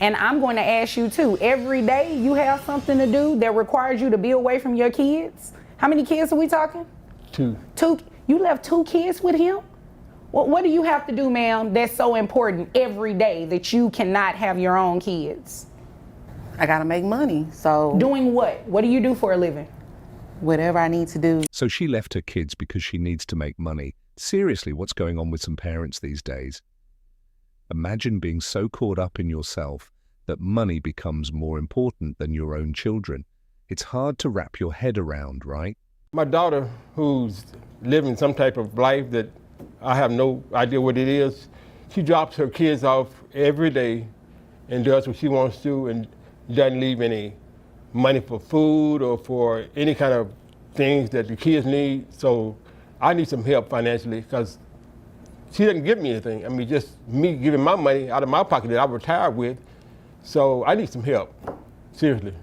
And I'm going to ask you too, every day you have something to do that requires you to be away from your kids? How many kids are we talking? Two. You left 2 kids with him? What do you have to do, ma'am, that's so important every day that you cannot have your own kids? I gotta make money, so. Doing what? What do you do for a living? Whatever I need to do. So she left her kids because she needs to make money. Seriously, what's going on with some parents these days? Imagine being so caught up in yourself that money becomes more important than your own children. It's hard to wrap your head around, right? My daughter, who's living some type of life that I have no idea what it is, she drops her kids off every day and does what she wants to and doesn't leave any money for food or for any kind of things that the kids need. So I need some help financially because she doesn't give me anything. I mean, just me giving my money out of my pocket that I retired with. So I need some help, seriously.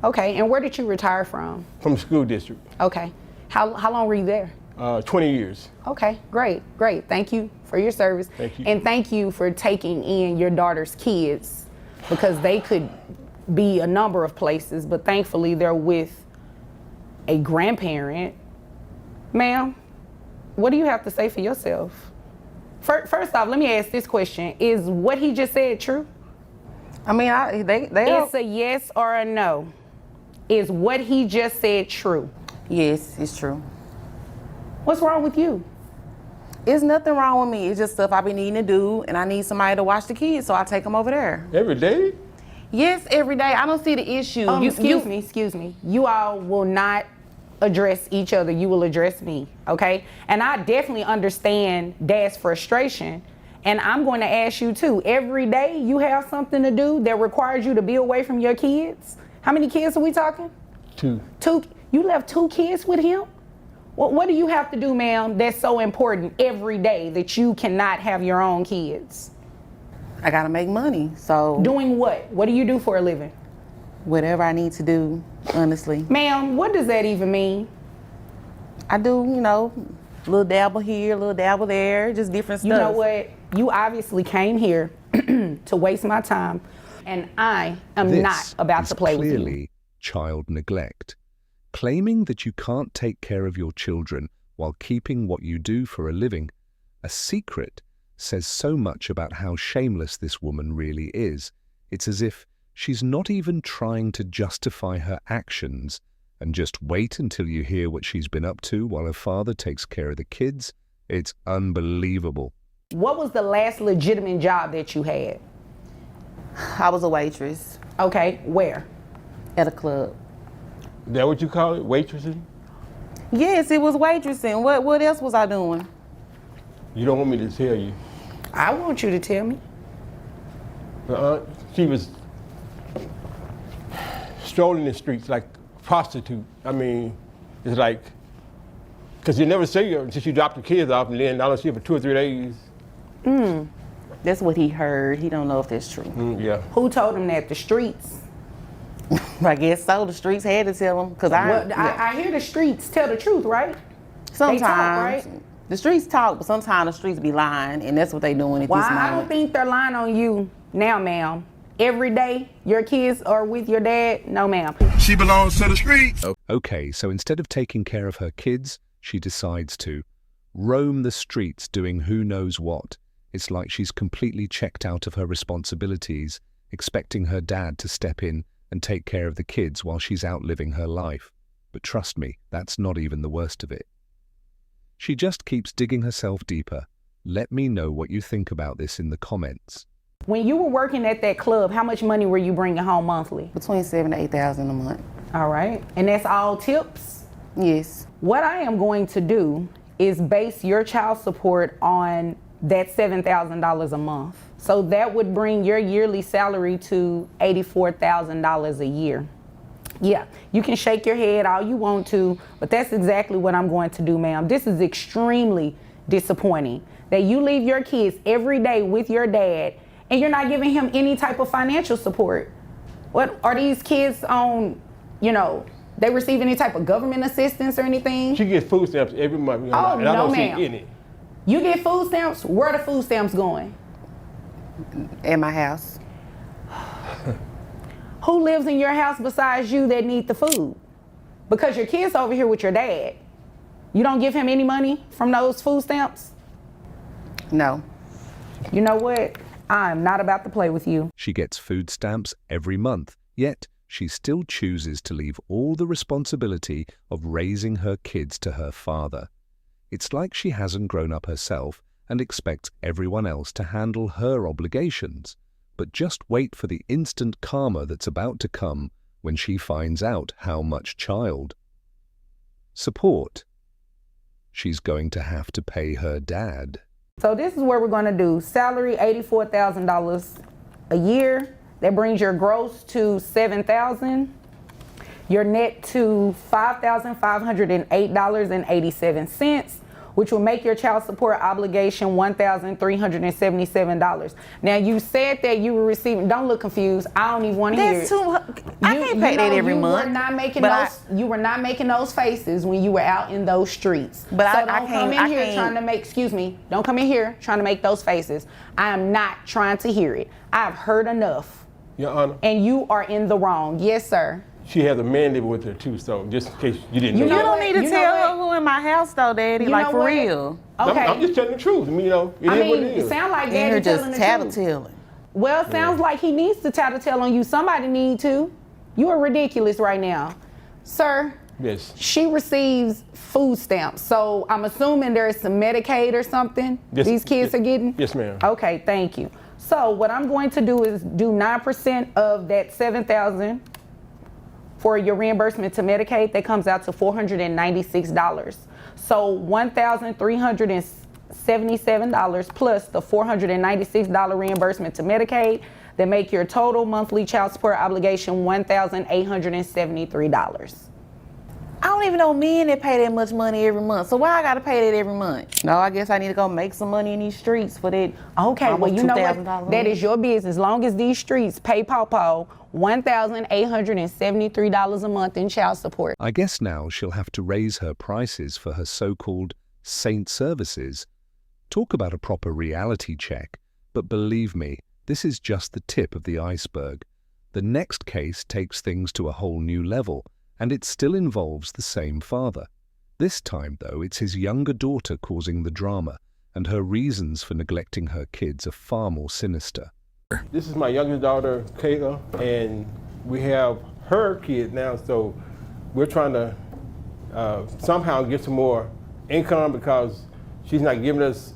Okay, and where did you retire from? From the school district. Okay, how long were you there? 20 years. Okay, great. Thank you for your service. Thank you. And thank you for taking in your daughter's kids because they could be a number of places, but thankfully they're with a grandparent. Ma'am, what do you have to say for yourself? First off, let me ask this question. Is what he just said true? I mean, It's a yes or a no. Is what he just said true? Yes, it's true. What's wrong with you? It's nothing wrong with me. It's just stuff I be needing to do, and I need somebody to watch the kids, so I take them over there. Every day? Yes, every day. I don't see the issue. Excuse me. You all will not address each other. You will address me, okay? And I definitely understand Dad's frustration. And I'm going to ask you too, every day you have something to do that requires you to be away from your kids? How many kids are we talking? 2. You left 2 kids with him? What do you have to do, ma'am, that's so important every day that you cannot have your own kids? I gotta make money, so. Doing what? What do you do for a living? Whatever I need to do, honestly. Ma'am, what does that even mean? I do, a little dabble here, a little dabble there, just different stuff. You know what? You obviously came here to waste my time, and I am not about to play with you. This is clearly child neglect. Claiming that you can't take care of your children while keeping what you do for a living, a secret, says so much about how shameless this woman really is. It's as if she's not even trying to justify her actions and just wait until you hear what she's been up to while her father takes care of the kids. It's unbelievable. What was the last legitimate job that you had? I was a waitress. Okay, where? At a club. Is that what you call it, waitressing? Yes, it was waitressing. What else was I doing? You don't want me to tell you. I want you to tell me. She was strolling the streets like a prostitute. I mean, it's like, because you never see her until she dropped the kids off and then I don't see her for 2 or 3 days. That's what he heard. He don't know if that's true. Yeah. Who told him that? The streets? I guess so. The streets had to tell him. I hear the streets tell the truth, right? Sometimes. They talk, right? The streets talk, but sometimes the streets be lying, and that's what they doing at this moment. I don't think they're lying on you now, ma'am. Every day your kids are with your dad? No, ma'am. She belongs to the streets. Okay, so instead of taking care of her kids, she decides to roam the streets doing who knows what. It's like she's completely checked out of her responsibilities, expecting her dad to step in and take care of the kids while she's out living her life. But trust me, that's not even the worst of it. She just keeps digging herself deeper. Let me know what you think about this in the comments. When you were working at that club, how much money were you bringing home monthly? Between $7,000 to $8,000 a month. All right, and that's all tips? Yes. What I am going to do is base your child support on that $7,000 a month. So that would bring your yearly salary to $84,000 a year. Yeah, you can shake your head all you want to, but that's exactly what I'm going to do, ma'am. This is extremely disappointing that you leave your kids every day with your dad and you're not giving him any type of financial support. What are these kids on, they receive any type of government assistance or anything? She gets food stamps every month, and no, I don't see ma'am. any. You get food stamps? Where are the food stamps going? At my house. Who lives in your house besides you that need the food? Because your kid's over here with your dad. You don't give him any money from those food stamps? No. You know what? I'm not about to play with you. She gets food stamps every month, yet she still chooses to leave all the responsibility of raising her kids to her father. It's like she hasn't grown up herself and expects everyone else to handle her obligations. But just wait for the instant karma that's about to come when she finds out how much child support she's going to have to pay her dad. So this is what we're going to do. Salary, $84,000 a year. That brings your gross to $7,000. Your net to $5,508.87, which will make your child support obligation $1,377. Now you said that you were receiving, don't look confused. I don't even want to hear it. That's too. I can't pay that every month. You were not making those faces when you were out in those streets. But so I don't come in here trying to make, excuse me, don't come in here trying to make those faces. I am not trying to hear it. I've heard enough. Your Honor. And you are in the wrong. Yes, sir. She has a man living with her too, so just in case you didn't know. You that. don't need to You know tell what? her who in my house though, Daddy. You Like know for what? real. Okay. I'm just telling the truth. I mean, you know, it is what it it is. sounds like And you're Daddy just telling the truth. tattletelling. Well, it sounds like he needs to tattletale on you. Somebody need to. You are ridiculous right now. Sir, Yes. she receives food stamps. So I'm assuming there's some Medicaid or something Yes, these kids yes, are getting? yes, ma'am. Okay, thank you. So what I'm going to do is do 9% of that $7,000 for your reimbursement to Medicaid. That comes out to $496. So $1,377 plus the $496 reimbursement to Medicaid, that make your total monthly child support obligation $1,873. I don't even know men that pay that much money every month. So why I gotta pay that every month? No, I guess I need to go make some money in these streets for that. Okay, well, almost you know what? $2,000 That is your business. As long as these streets pay Pawpaw $1,873 a month in child support. I guess now she'll have to raise her prices for her so-called saint services. Talk about a proper reality check. But believe me, this is just the tip of the iceberg. The next case takes things to a whole new level, and it still involves the same father. This time, though, it's his younger daughter causing the drama, and her reasons for neglecting her kids are far more sinister. This is my youngest daughter, Kayla, and we have her kid now, so we're trying to somehow get some more income because she's not giving us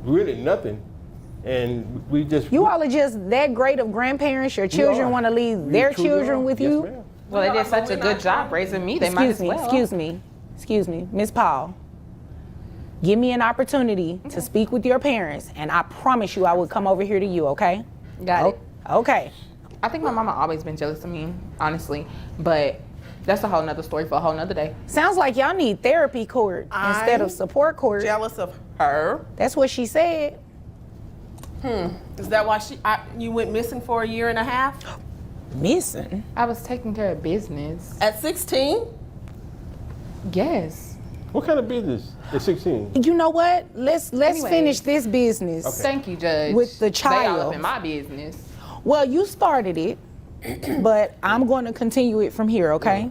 really nothing. And we just... You all are just that great of grandparents. Your children want to leave their children with Yes, you. ma'am. Well, they did such a good job raising me. They might as well. Excuse me, Miss Paul. Give me an opportunity to speak with your parents, and I promise you I will come over here to you, okay? Got it. Okay. I think my mama always been jealous of me, honestly. But that's a whole nother story for a whole nother day. Sounds like y'all need therapy court instead of support court. Jealous of her? That's what she said. Is that why you went missing for a year and a half? Missing? I was taking care of business. At 16? Yes. What kind of business at 16? You know what? Let's Anyway. finish this business. Thank you, Judge. With the They all child. up in my business. Well, you started it, but I'm going to continue it from here, okay?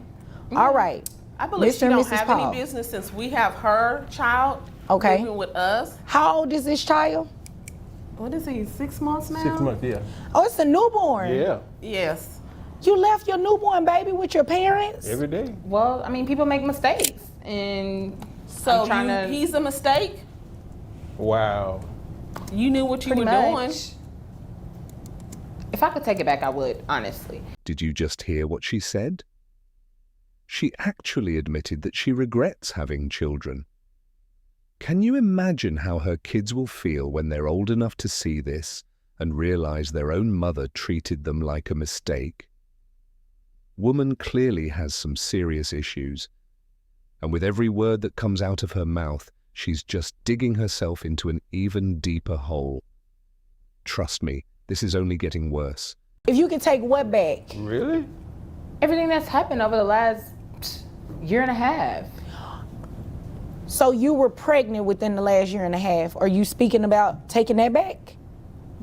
All right. I believe Mr. she and don't Mrs. have Paul. any business since we have her child Okay. living with us. How old is this child? What is he, 6 months now? 6 months, yeah. Oh, it's a newborn. Yeah, Yes. You left your newborn baby with your parents? every day. Well, I mean, people make mistakes. And So I'm trying to... he's a mistake? Wow. You knew what you pretty were much. doing. If I could take it back, I would, honestly. Did you just hear what she said? She actually admitted that she regrets having children. Can you imagine how her kids will feel when they're old enough to see this and realize their own mother treated them like a mistake? Woman clearly has some serious issues, and with every word that comes out of her mouth, she's just digging herself into an even deeper hole. Trust me, this is only getting worse. If you could take what back? Really? Everything that's happened over the last year and a half. So you were pregnant within the last year and a half. Are you speaking about taking that back?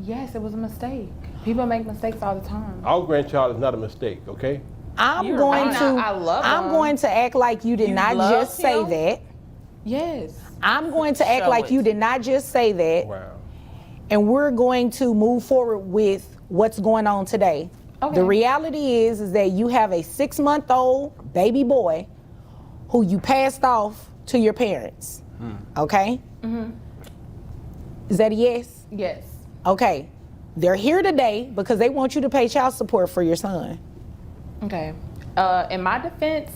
Yes, it was a mistake. People make mistakes all the time. Our grandchild is not a mistake, okay? I'm You're going right. to I love I'm him. going to act like you did You not love just say him? that. Yes. I'm going to act Show like it. you did not just say that. Wow. And we're going to move forward with what's going on today. Okay. The reality is that you have a 6-month-old baby boy who you passed off to your parents. Okay? Is that a yes? Yes. Okay. They're here today because they want you to pay child support for your son. Okay. In my defense,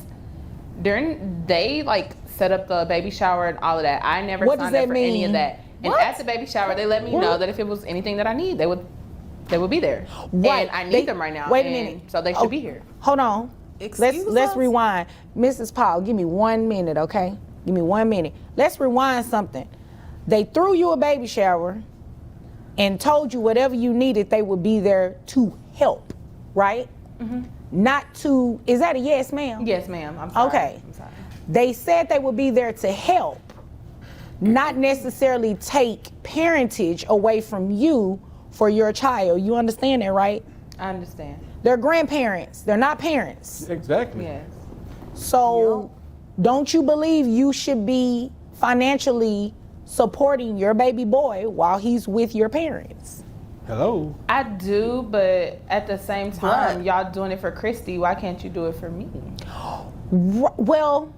they like set up the baby shower and all of that. I never What does signed up that for any mean? of that. And What? at the baby shower, they let me know that if it was anything that I need, they would be there. Right. And I need They- them right now. wait a and minute. So they should be here. Hold on. Excuse Let's us? rewind. Mrs. Paul, give me 1 minute, okay? Give me 1 minute. Let's rewind something. They threw you a baby shower and told you whatever you needed, they would be there to help, right? Not to, is that a yes, ma'am? Yes, ma'am. I'm sorry. Okay. I'm sorry. They said they would be there to help, not necessarily take parentage away from you for your child. You understand that, right? I understand. They're grandparents. They're not parents. Exactly. Yes. So don't you believe you should be financially supporting your baby boy while he's with your parents? Hello. I do, but at the same time, But- y'all doing it for Christy. Why can't you do it for me? Well,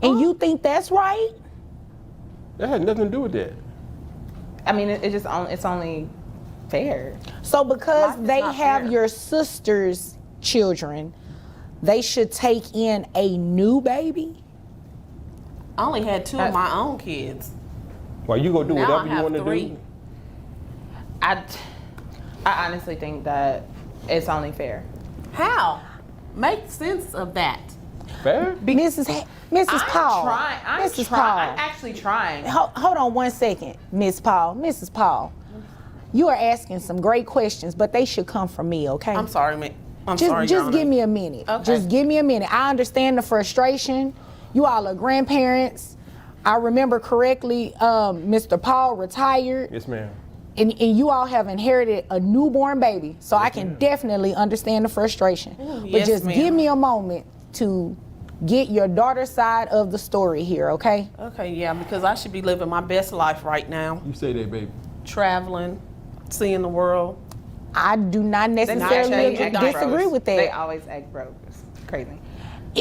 and you think that's right? That had nothing to do with that. I mean, it's only fair. So because Life is they not have fair. your sister's children, they should take in a new baby? I only had 2 of my own kids. Well, you go do Now whatever I you have want to 3. do. I honestly think that it's only fair. How? Make sense of that. Fair? Mrs. Paul. I'm Mrs. trying. Paul. I'm actually trying. Hold on 1 second, Miss Paul. Mrs. Paul, you are asking some great questions, but they should come from me, okay? I'm sorry, ma'am. I'm Just, sorry, Your just Honor. give me a minute. Okay. Just give me a minute. I understand the frustration. You all are grandparents. I remember correctly, Mr. Paul retired, Yes, ma'am. and you all have inherited a newborn baby. So I can definitely understand the frustration. But yes, just ma'am. give me a moment to get your daughter's side of the story here, okay? Okay, yeah, because I should be living my best life right now. You say that, baby. Traveling, seeing the world. I do not necessarily They act disagree broke. with They that. always act broke. It's crazy.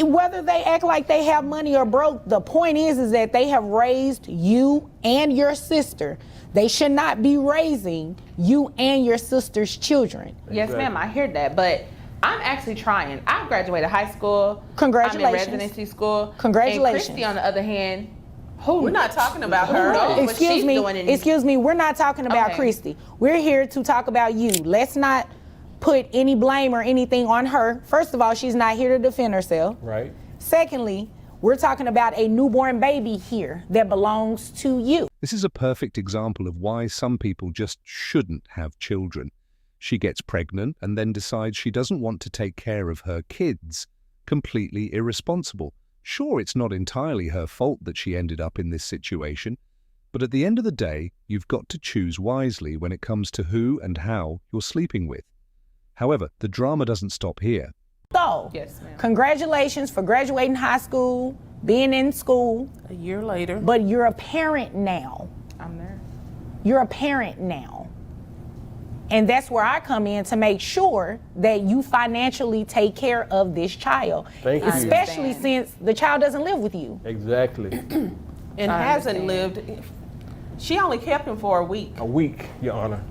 Whether they act like they have money or broke, the point is that they have raised you and your sister. They should not be raising you and your sister's children. Yes, ma'am. I hear that, but I'm actually trying. I graduated high school. Congratulations. I'm in residency school. Congratulations. And Christy, on the other hand, who We're not talking about who her. knows what Excuse she's me, doing in excuse me, we're not talking about Okay. Christy. We're here to talk about you. Let's not put any blame or anything on her. First of all, she's not here to defend herself. Right? Secondly, we're talking about a newborn baby here that belongs to you. This is a perfect example of why some people just shouldn't have children. She gets pregnant and then decides she doesn't want to take care of her kids. Completely irresponsible. Sure, it's not entirely her fault that she ended up in this situation, but at the end of the day, you've got to choose wisely when it comes to who and how you're sleeping with. However, the drama doesn't stop here. So, Yes, ma'am. congratulations for graduating high school, being in school, A year later. but you're a parent now. I'm there. You're a parent now. And that's where I come in to make sure that you financially take care of this child. Thank you. Especially understand. since the child doesn't live with you. Exactly. And I hasn't understand. lived. She only kept him for a week. A week, Your Honor.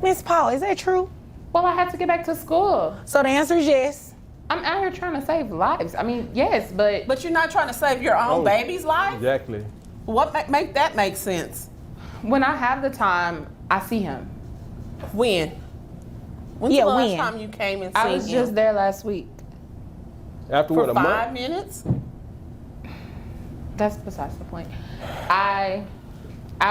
Miss Paul, is that true? Well, I had to get back to school. So the answer is yes. I'm out here trying to save lives. I mean, yes, but But you're not trying to save your own Oh. baby's life? Exactly. What make that make sense? when I have the time, I see him. When? When's Yeah, the last when? time you came and I seen was him? just there last week. After For what, a 5 month? minutes? That's besides the point. I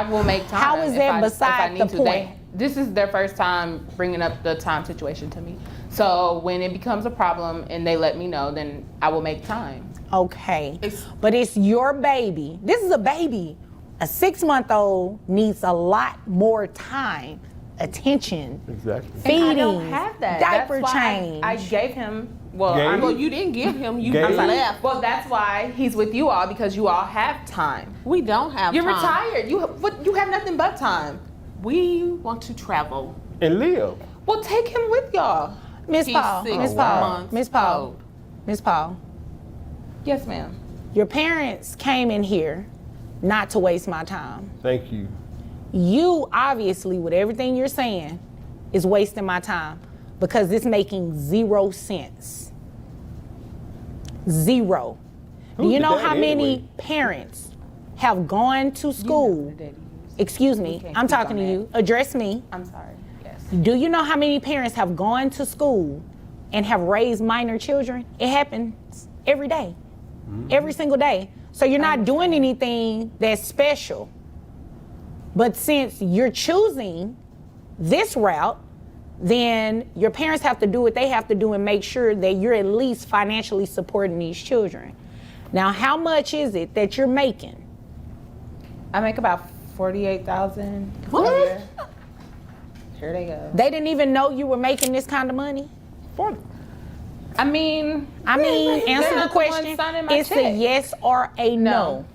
will make time. How is if that I beside need the to. point? This is their first time bringing up the time situation to me. So when it becomes a problem and they let me know, then I will make time. Okay. It's- But it's your baby. This is a baby. A 6-month-old needs a lot more time attention, Exactly. feeding, I don't have that. diaper That's why change. I gave him. Well, Gave? Well, you didn't give him. You Gave? left. well, that's why he's with you all, because you all have time. We don't have You're time. retired. You have nothing but time. We want to travel. And live. Well, take him with y'all. Miss He's Paul, 6 Miss Paul, months Miss Paul, old. Miss Paul. Yes, ma'am. Your parents came in here not to waste my time. Thank you. You obviously, with everything you're saying, is wasting my time because it's making 0 sense. 0. Do Who's you the know daddy how many anyway? parents have gone to school? Excuse me, can't I'm speak talking on to you. Address me. I'm sorry. Yes. Do you know how many parents have gone to school and have raised minor children? It happens every day, every single day. So you're not doing anything that's special. But since you're choosing this route, then your parents have to do what they have to do and make sure that you're at least financially supporting these children. Now, how much is it that you're making? I make about $48,000 a year. Here they go. They didn't even know you were making this kind of money? I mean, Answer the not the question. one signing my It's a check. yes or a no.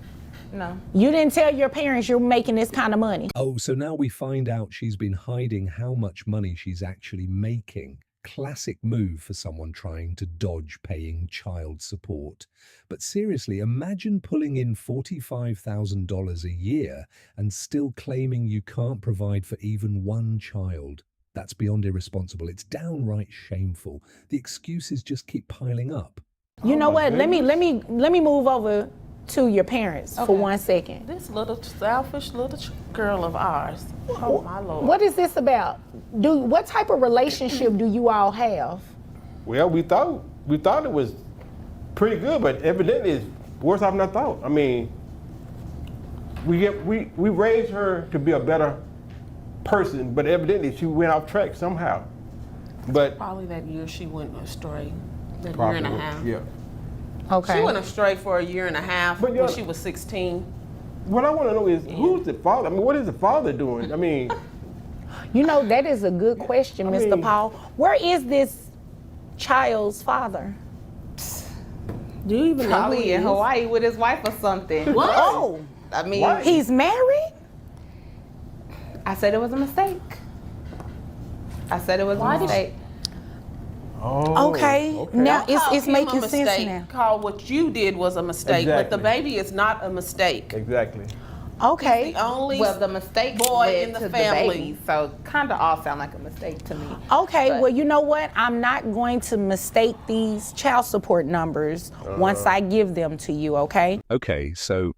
No. You didn't tell your parents you're making this kind of money. Oh, so now we find out she's been hiding how much money she's actually making. Classic move for someone trying to dodge paying child support. But seriously, imagine pulling in $45,000 a year and still claiming you can't provide for even one child. That's beyond irresponsible. It's downright shameful. The excuses just keep piling up. You know what? Let me move over to your parents for 1 second. This little selfish little girl of ours. Oh my Lord. What is this about? What type of relationship do you all have? Well, we thought it was pretty good, but evidently it's worse off than I thought. I mean, we raised her to be a better person, but evidently she went off track somehow. But Probably that year she went astray. That probably, year and a half. yeah. Okay. She went astray for a year and a half But when you're- she was 16. What I want to know is who's the father? I mean, what is the father doing? I mean, You know, that is a good question, I Mr. mean- Paul. Where is this child's father? Do you even know who Probably he in is? Hawaii with his wife or something. What? Oh, I mean, Why? he's married? I said it was a mistake. I said it was Why a did mistake. Okay. Now Call it's him making a sense mistake. now. Call what you did was a mistake, but the Exactly. baby is not a mistake. exactly. Okay. The only Well, the mistake boy led in the to family. baby, so kind of all sound like a mistake to me. Okay, But- well, you know what? I'm not going to mistake these child support numbers once I give them to you, okay? Okay, so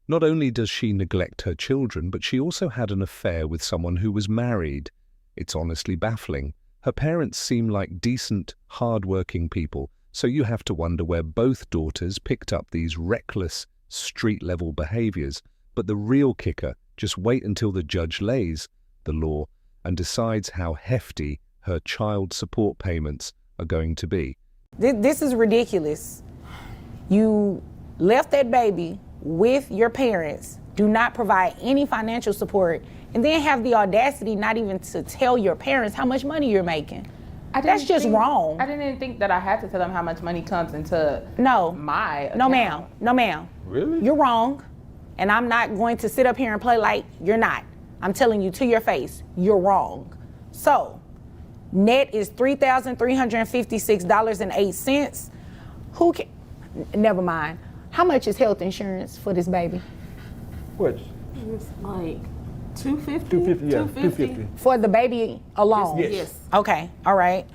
not only does she neglect her children, but she also had an affair with someone who was married. It's honestly baffling. Her parents seem like decent, hard-working people, so you have to wonder where both daughters picked up these reckless, street-level behaviors. But the real kicker, just wait until the judge lays the law and decides how hefty her child support payments are going to be. This is ridiculous. You left that baby with your parents, do not provide any financial support, and then have the audacity not even to tell your parents how much money you're making. That's just wrong. I didn't think that I had to tell them how much money comes into No. my No, account. ma'am. No, ma'am. Really? You're wrong. And I'm not going to sit up here and play like you're not. I'm telling you to your face, you're wrong. So, net is $3,356.08. Who can, never mind. How much is health insurance for this baby? What? It's like 250. 250, yeah, 250. For the baby alone? Yes. Yes. Okay, all right.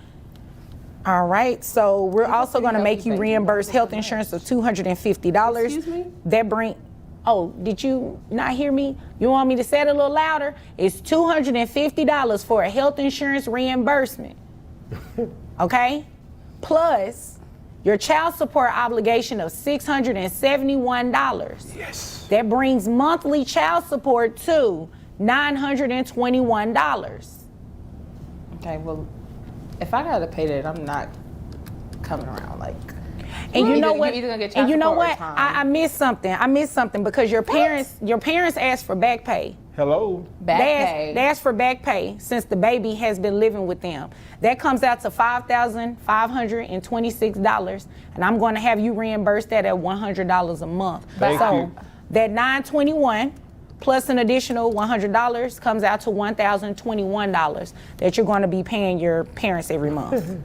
All right, so we're also gonna make you reimburse health insurance of $250. Excuse me? That did you not hear me? You want me to say it a little louder? It's $250 for a health insurance reimbursement. Okay? Plus your child support obligation of $671. Yes. That brings monthly child support to $921. Okay, well, if I gotta pay that, I'm not coming around. Like, And you know You're what? either gonna get And child you know support or what? time. I missed something. I missed something because your parents asked for back pay. Hello? Back They pay. asked for back pay since the baby has been living with them. That comes out to $5,526, and I'm going to have you reimburse that at $100 a month. Thank so you. that $921 plus an additional $100 comes out to $1,021 that you're going to be paying your parents every month.